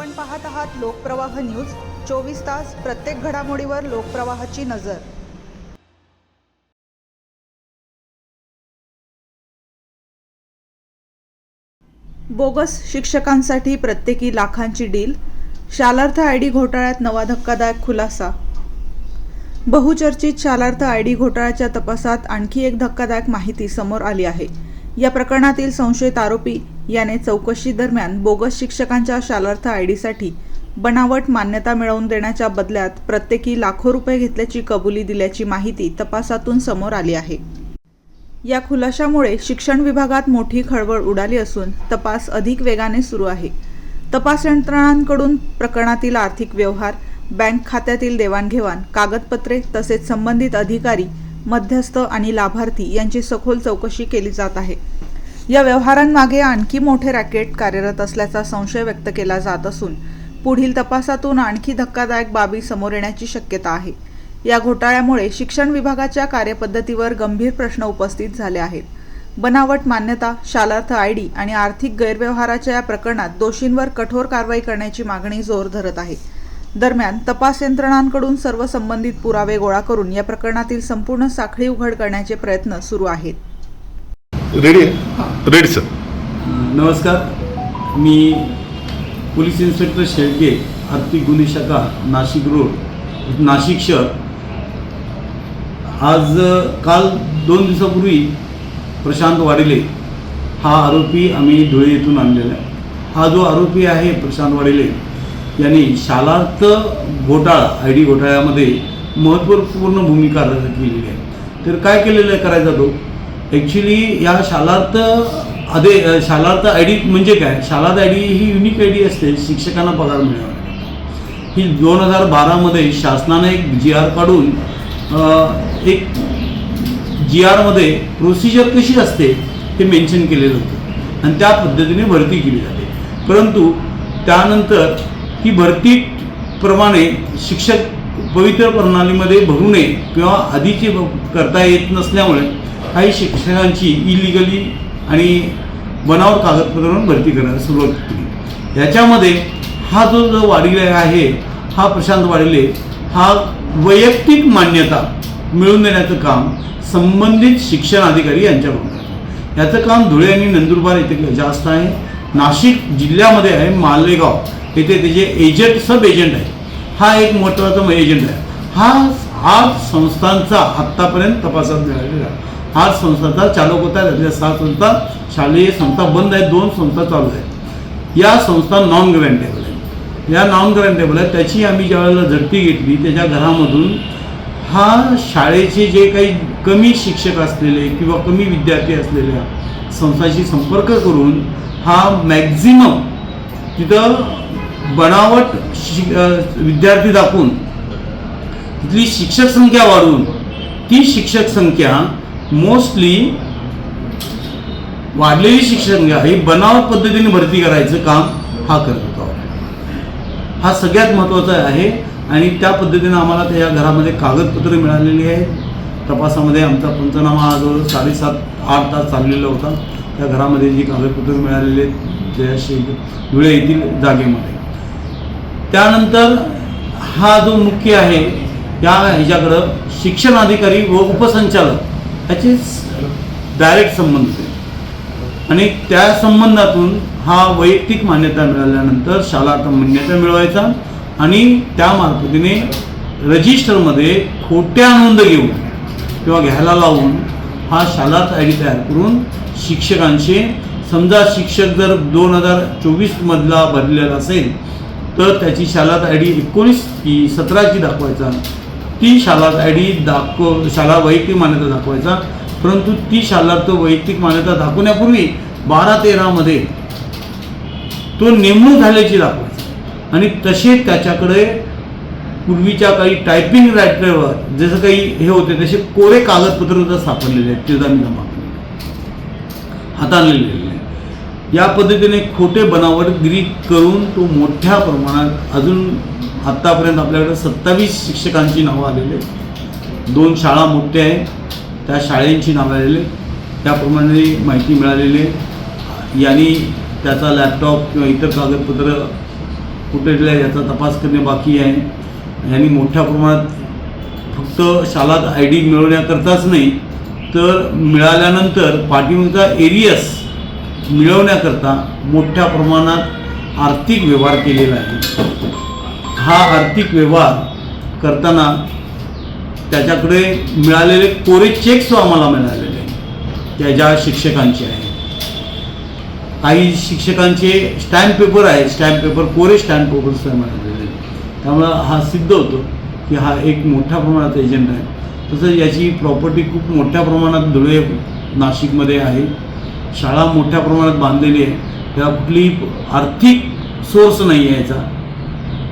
आपण पाहत आहात लोकप्रवाह न्यूज 24 तास प्रत्येक घडामोडीवर लोकप्रवाहाची नजर। बोगस शिक्षकांसाठी प्रत्येकी लाखांची डील, शालार्थ आयडी घोटाळ्यात नवा धक्कादायक खुलासा। बहुचर्चित शालार्थ आयडी घोटाळ्याच्या तपासात आणखी एक धक्कादायक माहिती समोर आली आहे। या प्रकरणातील संशयित आरोपी याने चौकशी दरम्यान बोगस शिक्षकांच्या शालार्थ आयडीसाठी बनावट मान्यता मिळवून देण्याच्या बदल्यात प्रत्येकी लाखो रुपये घेतल्याची कबुली दिल्याची माहिती तपासातून समोर आली आहे। या खुलाशामुळे शिक्षण विभागात मोठी खळबळ उडाली असून तपास अधिक वेगाने सुरू आहे। तपास यंत्रणांकडून प्रकरणातील आर्थिक व्यवहार, बँक खात्यातील देवाणघेवाण, कागदपत्रे तसेच संबंधित अधिकारी, मध्यस्थ आणि लाभार्थी यांची सखोल चौकशी केली जात आहे। या व्यवहारांमागे आणखी मोठे रॅकेट कार्यरत असल्याचा संशय व्यक्त केला जात असून पुढील तपासातून आणखी धक्कादायक बाबी समोर येण्याची शक्यता आहे। या घोटाळ्यामुळे शिक्षण विभागाच्या कार्यपद्धतीवर गंभीर प्रश्न उपस्थित झाले आहेत। बनावट मान्यता, शालार्थ आयडी आणि आर्थिक गैरव्यवहाराच्या या प्रकरणात दोषींवर कठोर कारवाई करण्याची मागणी जोर धरत आहे। दरम्यान तपास यंत्रणांकडून सर्व संबंधित पुरावे गोळा करून या प्रकरणातील संपूर्ण साखळी उघड करण्याचे प्रयत्न सुरू आहेत। Ready sir. नमस्कार, मी पोलीस इन्स्पेक्टर शेळके, आर्थिक गुन्हे शाखा, नाशिक रोड, नाशिक शहर। आज काल 2 दिवसापूर्वी प्रशांत वाडेले हा आरोपी आम्ही धुळे येथून आणलेला आहे। हा जो आरोपी आहे प्रशांत वाडेले यांनी शालार्थ घोटाळा आयडी घोटाळ्यामध्ये महत्त्वपूर्ण भूमिका केलेली आहे। तर काय केलेलं आहे करायचा तो ॲक्च्युली या शालार्थ आयडी म्हणजे काय? शालार्थ आयडी ही युनिक आयडी असते शिक्षकांना पगार मिळणार। ही 2012 मध्ये शासनाने एक GR काढून एक GRमध्ये प्रोसिजर कशी असते हे मेन्शन केलेलं होतं आणि त्या पद्धतीने भरती केली जाते। परंतु त्यानंतर ही भरतीप्रमाणे शिक्षक पवित्र प्रणालीमध्ये भरू नये किंवा आधीचे करता येत नसल्यामुळे काही शिक्षकांची इलिगली आणि बनावट कागदपत्रांवर भरती करायला सुरुवात केली। याच्यामध्ये हा जो वाडेले आहे, हा प्रशांत वाडेले हा वैयक्तिक मान्यता मिळवून देण्याचं काम संबंधित शिक्षण अधिकारी यांच्याकडून आहे। याचं काम धुळे आणि नंदुरबार येथे जास्त आहे। नाशिक जिल्ह्यामध्ये आहे, मालेगाव येथे त्याचे एजंट, सब एजंट आहे। हा एक महत्त्वाचा एजंट आहे। हा 8 संस्थांचा आत्तापर्यंत तपासात मिळालेला आहे। 8 संस्थांचा चालक होता, त्यातल्या 6 संस्था शालेय संस्था बंद आहेत, 2 संस्था चालू आहेत। या संस्था नॉन ग्रँटेबल आहेत। या नॉन ग्रँटेबल आहेत, त्याची आम्ही ज्यावेळेला झडती घेतली त्याच्या घरामधून हा शाळेचे जे काही कमी शिक्षक असलेले किंवा कमी विद्यार्थी असलेल्या संस्थांशी संपर्क करून हा मॅक्झिमम तिथं बनावट विद्यार्थी दाखवून तिथली शिक्षक संख्या वाढवून ती शिक्षक संख्या मोस्टली वाढलेली शिक्षक संख्या ही बनावट पद्धतीने भरती करायचं काम हा करत होता। हा सगळ्यात महत्त्वाचा आहे आणि त्या पद्धतीने आम्हाला त्या घरामध्ये कागदपत्र मिळालेली आहेत। तपासामध्ये आमचा पंचनामा आज 7.5-8 तास चाललेला होता। त्या घरामध्ये जी कागदपत्र मिळालेली आहेत त्या धुळे येथील जागेमध्ये। त्यानंतर हा जो मुख्य आहे या ह्याच्याकडं शिक्षण अधिकारी व उपसंचालक याचे डायरेक्ट संबंध आहे आणि त्या संबंधातून हा वैयक्तिक मान्यता मिळाल्यानंतर शालार्थ मान्यता मिळवायचा आणि त्या मार्फतीने रजिस्टरमध्ये खोट्या नोंद घेऊन किंवा घ्यायला लावून हा शालार्थ आयडी तयार करून शिक्षकांचे, समजा शिक्षक जर 2024 मधला भरलेला असेल तर त्याची शालार्थ आयडी 19 की 17ची दाखवायचा, ती शालार्थ आयडी शाला वैयक्तिक मान्यता दाखवायचा। परंतु ती शालार्थ वैयक्तिक मान्यता दाखवण्यापूर्वी 12-13 मध्ये तो नेमणूक झाल्याची दाखवायचा आणि तसे त्याच्याकडे पूर्वीच्या काही टायपिंग रायटरवर जसं काही हे होते तसे कोरे कागदपत्र सापडलेले आहेत, ते जमा हाताळलेले। या पद्धतीने खोटे बनावटगिरी करून तो मोठ्या प्रमाणात अजून आत्तापर्यंत आपल्याकडे 27 शिक्षकांची नावं आलेली आहेत। 2 शाळा मोठ्या आहेत, त्या शाळेंची नावं आलेली, त्याप्रमाणे माहिती मिळालेली आहे। यांनी त्याचा लॅपटॉप किंवा इतर कागदपत्र कुठे याचा तपास करणे बाकी आहे. यांनी मोठ्या प्रमाणात फक्त शाळात आय डी मिळवण्याकरताच नाही तर मिळाल्यानंतर पाठीमागचा एरियस मिळवण्याकरता मोठ्या प्रमाणात आर्थिक व्यवहार केलेला आहे. हा आर्थिक व्यवहार करताना त्याच्याकडे मिळालेले कोरे चेक्स आम्हाला मिळालेले आहे त्या ज्या शिक्षकांचे आहे. काही शिक्षकांचे स्टॅम्प पेपर आहे, स्टॅम्प पेपर कोरे स्टॅम्प पेपर्स मिळालेले आहेत. त्यामुळं हा सिद्ध होतो की हा एक मोठ्या प्रमाणात एजंट आहे. तसंच याची प्रॉपर्टी खूप मोठ्या प्रमाणात धुळे नाशिकमध्ये आहे. शाळा मोठ्या प्रमाणात बांधलेली आहे. त्याला कुठलीही आर्थिक सोर्स नाही आहे, याचा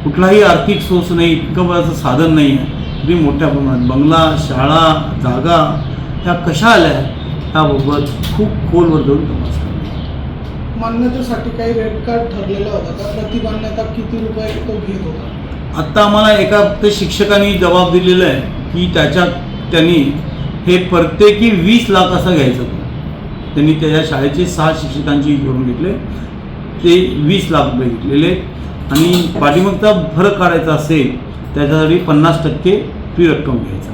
कुठलाही आर्थिक सोर्स नाही, इतकं बरंच साधन नाही आहे. तरी मोठ्या प्रमाणात बंगला, शाळा, जागा ह्या कशा आल्या ह्याबाबत खूप खोलवर जाऊन तपास करा. मान्यतेसाठी काही रेट कार्ड ठरलेला होता का? प्रति मान्यता किती रुपये तो घेत होता? आत्ता आम्हाला एका फक्त शिक्षकांनी जबाब दिलेला आहे की त्यांनी हे प्रत्येकी 20 लाख असं घ्यायचं होतं. त्यांनी त्याच्या शाळेचे 6 शिक्षकांची करून घेतले, ते 20 लाख रुपये घेतलेले. आणि पाठीमागचा फरक काढायचा असेल त्याच्यासाठी 50% ती रक्कम घ्यायचा.